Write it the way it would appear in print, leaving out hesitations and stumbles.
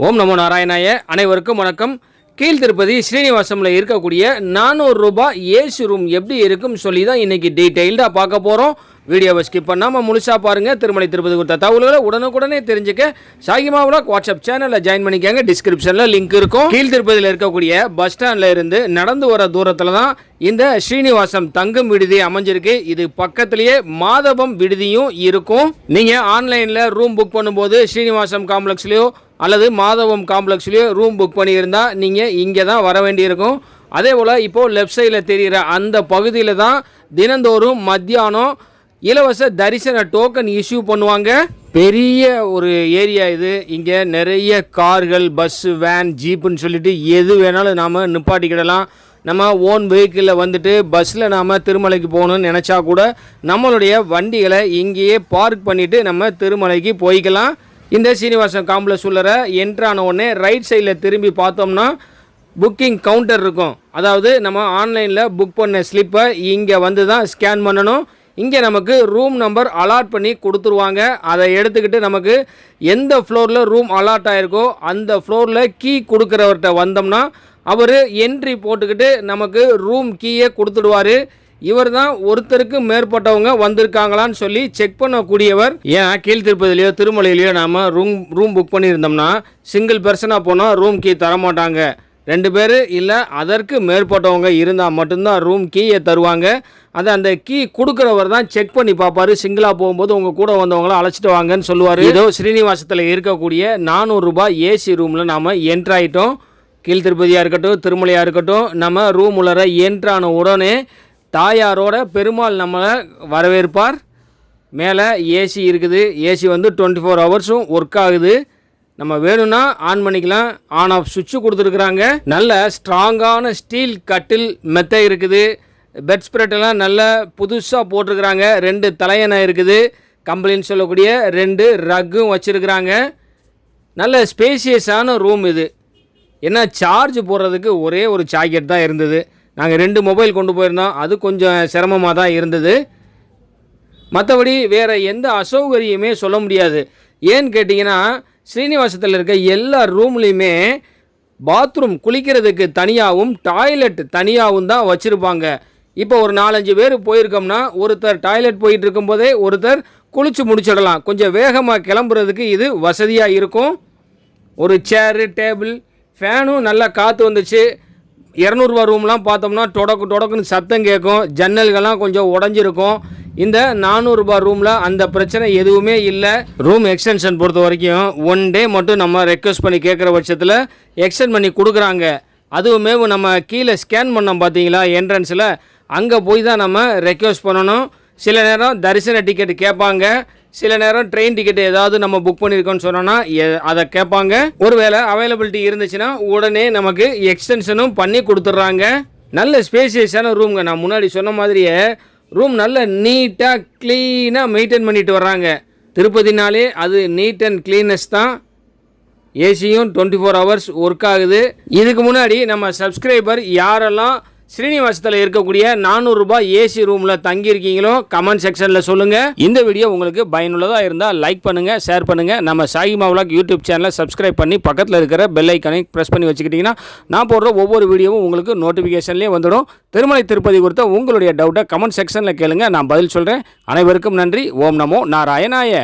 ஓம் நமோ நாராயணாய. அனைவருக்கும் வணக்கம். கீழ்த்திருப்பதி ஸ்ரீனிவாசம்ல இருக்கக்கூடிய 400 ரூபாய் ஏசி ரூம் எப்படி இருக்கும் சொல்லி தான் இன்னைக்கு டீட்டெயில்டாக பார்க்க போகிறோம். வீடியோவை ஸ்கிப் பண்ணாமல் முழுசாக பாருங்கள். திருமலை திருப்பதி கொடுத்த தகவல்களை உடனுக்குடனே தெரிஞ்சுக்க சாகிமா விலாக் வாட்ஸ்அப் சேனலில் ஜாயின் பண்ணிக்கங்க. டிஸ்கிரிப்ஷனில் லிங்க் இருக்கும். கீழ்த்திருப்பதியில் இருக்கக்கூடிய பஸ் ஸ்டாண்டில் இருந்து நடந்து வர தூரத்தில் தான் இந்த ஸ்ரீனிவாசம் தங்கும் விடுதி அமைஞ்சிருக்கு. இது பக்கத்திலேயே மாதவம் விடுதியும் இருக்கும். நீங்கள் ஆன்லைனில் ரூம் புக் பண்ணும்போது ஸ்ரீனிவாசம் காம்ப்ளெக்ஸ்லையோ அல்லது மாதவம் காம்ப்ளெக்ஸ்லேயோ ரூம் புக் பண்ணியிருந்தால் நீங்கள் இங்கே தான் வர வேண்டியிருக்கும். அதே போல் இப்போது லெஃப்ட் சைடில் தெரிகிற அந்த பகுதியில் தான் தினந்தோறும் மத்தியானம் இலவச தரிசன டோக்கன் இஷ்யூ பண்ணுவாங்க. பெரிய ஒரு ஏரியா இது. இங்கே நிறைய கார்கள், பஸ்ஸு, வேன், ஜீப்புன்னு சொல்லிட்டு எது வேணாலும் நாம் நிப்பாட்டிக்கிடலாம். நம்ம ஓன் வெஹிக்கிளில் வந்துட்டு பஸ்ஸில் நாம் திருமலைக்கு போகணுன்னு நினச்சா கூட நம்மளுடைய வண்டிகளை இங்கேயே பார்க் பண்ணிவிட்டு நம்ம திருமலைக்கு போய்க்கலாம். இந்த ஸ்ரீனிவாசம் காம்ப்ளெக்ஸ் உள்ளர என்ட்ரான உடனே ரைட் சைடில் திரும்பி பார்த்தோம்னா புக்கிங் கவுண்டர் இருக்கும். அதாவது நம்ம ஆன்லைனில் புக் பண்ண ஸ்லிப்பை இங்கே வந்து தான் ஸ்கேன் பண்ணணும். இங்கே நமக்கு ரூம் நம்பர் அலாட் பண்ணி கொடுத்துருவாங்க. அதை எடுத்துக்கிட்டு நமக்கு எந்த ஃப்ளோரில் ரூம் அலாட் ஆகிருக்கோ அந்த ஃப்ளோரில் கீ கொடுக்குறவர்கிட்ட வந்தோம்னா அவர் என்ட்ரி போட்டுக்கிட்டு நமக்கு ரூம் கீயை கொடுத்துடுவார். இவர் தான் ஒருத்தருக்கு மேற்பட்டவங்க வந்திருக்காங்களான்னு சொல்லி செக் பண்ணக்கூடியவர். ஏன் கீழ்த்திருப்பதிலையோ திருமலையிலையோ நாம் ரூம் புக் பண்ணியிருந்தோம்னா சிங்கிள் பர்சனாக போனால் ரூம் கீ தரமாட்டாங்க. 2 பேர் இல்லை அதற்கு மேற்பட்டவங்க இருந்தால் மட்டும்தான் ரூம் கீயை தருவாங்க. அதை அந்த கீ கொடுக்குறவர் தான் செக் பண்ணி பார்ப்பார். சிங்கிளாக போகும்போது உங்கள் கூட வந்தவங்கள அழைச்சிட்டு வாங்கன்னு சொல்லுவார். ஏதோ ஸ்ரீனிவாசத்தில் இருக்கக்கூடிய 400 ரூபாய் ஏசி ரூமில் நாம் என்ட்ராயிட்டோம். கீழ்த்திருப்பதியாக இருக்கட்டும் திருமலையாக இருக்கட்டும், நம்ம ரூம் உள்ளர என்ட்ரான உடனே தாயாரோட பெருமாள் நம்மளை வரவேற்பார். மேலே ஏசி இருக்குது. ஏசி வந்து 24 ஹவர்ஸும் ஒர்க் ஆகுது. நம்ம வேணும்னா ஆன் பண்ணிக்கலாம். ஆன் ஆஃப் சுவிட்சு கொடுத்துருக்குறாங்க. நல்ல ஸ்ட்ராங்கான ஸ்டீல் கட்டில் மெத்தை இருக்குது. பெட் ஸ்ப்ரெட்டெல்லாம் நல்ல புதுசாக போட்டிருக்கிறாங்க. 2 தலையணை இருக்குது. கம்பளின்னு சொல்லக்கூடிய 2 ரக்கும் வச்சுருக்குறாங்க. நல்ல ஸ்பேசியஸான ரூம் இது. ஏன்னா சார்ஜ் போடுறதுக்கு ஒரே ஒரு சாக்கெட் தான் இருந்தது. நாங்கள் 2 மொபைல் கொண்டு போயிருந்தோம். அது கொஞ்சம் சிரமமாக தான் இருந்தது. மற்றபடி வேறு எந்த அசௌகரியமே சொல்ல முடியாது. ஏன்னு கேட்டிங்கன்னா ஸ்ரீனிவாசத்தில் இருக்க எல்லா ரூம்லேயுமே பாத்ரூம் குளிக்கிறதுக்கு தனியாகவும் டாய்லெட் தனியாகவும் தான் வச்சுருப்பாங்க. இப்போ ஒரு 4-5 பேர் போயிருக்கோம்னா ஒருத்தர் டாய்லெட் போயிட்டு இருக்கும்போதே ஒருத்தர் குளித்து முடிச்சிடலாம். கொஞ்சம் வேகமாக கிளம்புறதுக்கு இது வசதியாக இருக்கும். ஒரு சேரு, டேபிள், ஃபேனும் நல்லா காற்று வந்துச்சு. 200 ரூபா ரூம்லாம் பார்த்தோம்னா டொடக்குன்னு சத்தம் கேட்கும். ஜன்னல்கள்லாம் கொஞ்சம் உடஞ்சிருக்கும். இந்த 400 ரூபா ரூமில் அந்த பிரச்சனை எதுவுமே இல்லை. ரூம் எக்ஸ்டென்ஷன் பொறுத்த வரைக்கும் 1 டே மட்டும் நம்ம ரெக்வஸ்ட் பண்ணி கேட்குற பட்சத்தில் எக்ஸ்டெண்ட் பண்ணி கொடுக்குறாங்க. அதுவுமே நம்ம கீழே ஸ்கேன் பண்ணோம் பார்த்தீங்களா என்ட்ரன்ஸில், அங்கே போய் தான் நம்ம ரெக்வஸ்ட் பண்ணணும். சில நேரம் தரிசன டிக்கெட் கேட்பாங்க. சில நேரம் ட்ரெயின் டிக்கெட் ஏதாவது நம்ம புக் பண்ணியிருக்கோன்னு சொன்னோன்னா அதை கேட்பாங்க. ஒருவேளை அவைலபிலிட்டி இருந்துச்சுன்னா உடனே நமக்கு எக்ஸ்டென்ஷனும் பண்ணி கொடுத்துட்றாங்க. நல்ல ஸ்பேசியஸான ரூம்ங்க. நான் முன்னாடி சொன்ன மாதிரியே ரூம் நல்ல நீட்டாக க்ளீனாக மெயின்டைன் பண்ணிட்டு வர்றாங்க. திருப்பதினாலே அது நீட் அண்ட் க்ளீனஸ் தான். ஏசியும் 24 ஹவர்ஸ் ஒர்க் ஆகுது. இதுக்கு முன்னாடி நம்ம சப்ஸ்கிரைபர் யாரெல்லாம் ஸ்ரீனிவாசத்தில் இருக்கக்கூடிய 400 ரூபாய் ஏசி ரூமில் தங்கியிருக்கீங்களோ கமெண்ட் செக்ஷனில் சொல்லுங்கள். இந்த வீடியோ உங்களுக்கு பயனுள்ளதாக இருந்தால் லைக் பண்ணுங்கள், ஷேர் பண்ணுங்கள். நம்ம சாகிமா விலாக் யூடியூப் சேனலை சப்ஸ்கிரைப் பண்ணி பக்கத்தில் இருக்கிற பெல் ஐக்கனை ப்ரெஸ் பண்ணி வச்சுக்கிட்டிங்கன்னா நான் போடுற ஒவ்வொரு வீடியோவும் உங்களுக்கு நோட்டிஃபிகேஷன்லேயே வந்துடும். திருமலை திருப்பதி குறித்த உங்களுடைய டவுட்டை கமெண்ட் செக்ஷனில் கேளுங்க, நான் பதில் சொல்கிறேன். அனைவருக்கும் நன்றி. ஓம் நமோ நாராயணாய.